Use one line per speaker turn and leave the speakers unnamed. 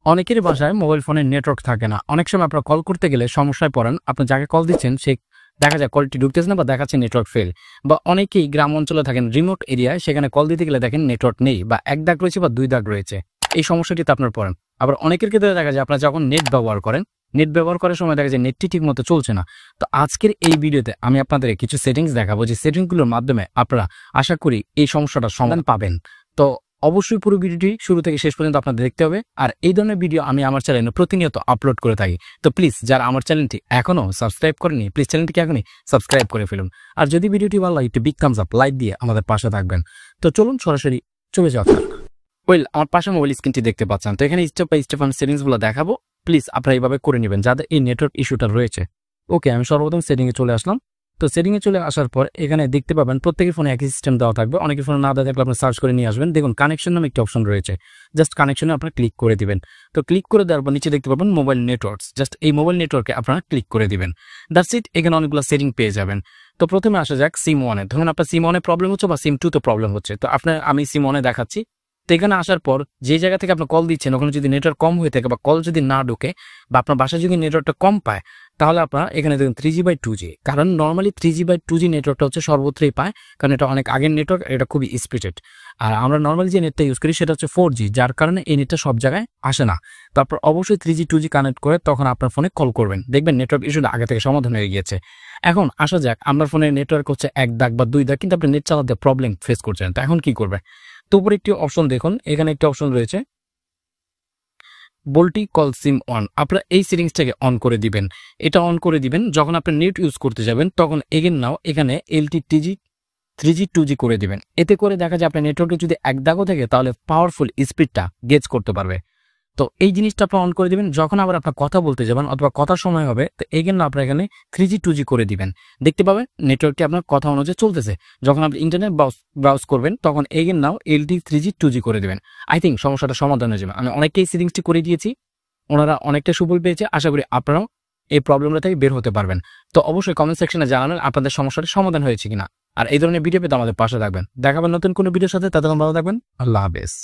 অনেকেরই বাসায় মোবাইল ফোনের নেটওয়ার্ক থাকে না। অনেক সময় আপনারা কল করতে গেলে সমস্যায় পড়েন। আপনি যাকে কল দিচ্ছেন সে দেখা যায় কলটি ঢুকতেছে না বা দেখাচ্ছে নেটওয়ার্ক ফেল। বা অনেকেই গ্রাম অঞ্চলে থাকেন, রিমোট এরিয়ায়, সেখানে কল দিতে গেলে দেখেন নেটওয়ার্ক নেই বা ১ দাগ রয়েছে বা ২ দাগ রয়েছে। এই সমস্যাটিতে আপনারা পড়েন। আবার অনেকের ক্ষেত্রে দেখা যায় আপনারা যখন নেট ব্যবহার করেন, নেট ব্যবহার করার সময় দেখা যায় নেটটি ঠিক মতো চলছে না। তো আজকের এই ভিডিওতে আমি আপনাদের কিছু সেটিংস দেখাবো, যে সেটিংসগুলোর মাধ্যমে আপনারা আশা করি এই সমস্যাটার সমাধান পাবেন। তো অবশ্যই পুরো ভিডিওটি শুরু থেকে শেষ পর্যন্ত আপনাদের দেখতে হবে। আর এই ধরনের ভিডিও আমি আমার চ্যানেলে প্রতিনিয়ত আপলোড করে থাকি। তো প্লিজ যারা আমার চ্যানেলটি এখনো সাবস্ক্রাইব করেনি, প্লিজ চ্যানেলটিকে এখনই সাবস্ক্রাইব করে ফেলুন। আর যদি ভিডিওটি ভালো লাগে একটু বিগ থামস আপ লাইক দিয়ে আমাদের পাশে থাকবেন। তো চলুন সরাসরি চলে যাওয়া যাক। আমার পাশে মোবাইল স্ক্রিনটি দেখতে পাচ্ছেন। তো এখানে স্টেপ বাই স্টেপ আমি সেটিংসগুলো দেখাবো। প্লিজ আপনারা এইভাবে করে নেবেন যাদের এই নেটওয়ার্ক ইস্যুটা রয়েছে। ওকে, আমি সর্বপ্রথম সেটিংয়ে চলে আসলাম। তো সেটিংয়ে চলে আসার পর এখানে দেখতে পাবেন প্রত্যেকের ফোনে একই সিস্টেম দেওয়া থাকবে। অনেকের ফোনে না দেওয়া থাকলে আপনি সার্চ করে নিয়ে আসবেন। দেখুন কানেকশন নামে একটি অপশন রয়েছে, জাস্ট কানেকশনে আপনারা ক্লিক করে দিবেন। তো ক্লিক করে দেওয়ার পর নিচে দেখতে পাবেন মোবাইল নেটওয়ার্কস, জাস্ট এই মোবাইল নেটওয়ার্কে আপনারা ক্লিক করে দিবেন। That's it. এখানে অনেকগুলো সেটিং পেয়ে যাবেন। তো প্রথমে আসা যাক সিম ওয়ানে। ধরুন আপনার সিম ওয়ানে প্রবলেম হচ্ছে বা সিম 2 তে প্রবলেম হচ্ছে। তো আমি সিম ওয়ানে দেখাচ্ছি। তো এখানে আসার পর যে জায়গা থেকে আপনি কল দিচ্ছেন ওখানে যদি নেটওয়ার্ক কম হয়ে থাকে বা কল যদি না ঢোকে বা আপনার বাসায় যদি নেটওয়ার্কটা কম পায়, তাহলে আপনারা এখানে দেখুন 3G/2G। কারণ নর্মালি 3G/2G নেটওয়ার্কটা হচ্ছে সর্বত্রই পায়, কারণ এটা অনেক আগের নেটওয়ার্ক, এটা খুবই স্পিডেড। আর আমরা নর্মালি যে নেটটা ইউজ করি সেটা হচ্ছে 4G, যার কারণে এই নেটটা সব জায়গায় আসে না। তারপর অবশ্যই 3G/2G কানেক্ট করে তখন আপনার ফোনে কল করবেন, দেখবেন নেটওয়ার্ক ইস্যুটা আগে থেকে সমাধান হয়ে গিয়েছে। এখন আসা যাক, আপনার ফোনের নেটওয়ার্ক হচ্ছে 1 দাগ বা 2 দাগ, কিন্তু আপনি নেট চালাতে প্রবলেম ফেস করছেন। তো এখন কি করবে? তো উপরে একটি অপশন দেখুন, এখানে একটি অপশন রয়েছে বোল্টি কল সিম অন। আপনারা এই সেটিংসটাকে অন করে দিবেন। এটা অন করে দিবেন যখন আপনি নেট ইউজ করতে যাবেন, তখন এগেন নাও এখানে LTTG 3G/2G করে দিবেন। এতে করে দেখা যায় আপনার নেটওয়ার্কে যদি 1 দাগও থাকে তাহলে পাওয়ারফুল স্পিডটা গেজ করতে পারবে। তো এই জিনিসটা আপনি অন করে দিবেন। যখন আবার আপনার কথা বলতে যাবেন অথবা কথার সময় হবে, তো এই জন্য আপনার এখানে 3G/2G করে দিবেন। দেখতে পাবেন নেটওয়ার্কটি আপনার কথা অনুযায়ী চলতেছে। যখন আপনি ইন্টারনেট ব্রাউজ করবেন তখন এগেন নাও LTE 3G/2G করে দিবেন। আই থিঙ্ক সমস্যাটা সমাধান হয়ে যাবে। আমি অনেককেই সেটিংসটি করে দিয়েছি, ওনারা অনেকটা সুফল পেয়েছে। আশা করি আপনারাও এই প্রবলেমটা থেকে বের হতে পারবেন। তো অবশ্যই কমেন্ট সেকশনে জানাবেন আপনাদের সমস্যাটা সমাধান হয়েছে কিনা। আর এই ধরনের ভিডিও পেতে আমাদের পাশে থাকবেন। দেখাবেন নতুন কোনো ভিডিওর সাথে। ততক্ষণ ভালো থাকবেন। আল্লাহ হাফেজ।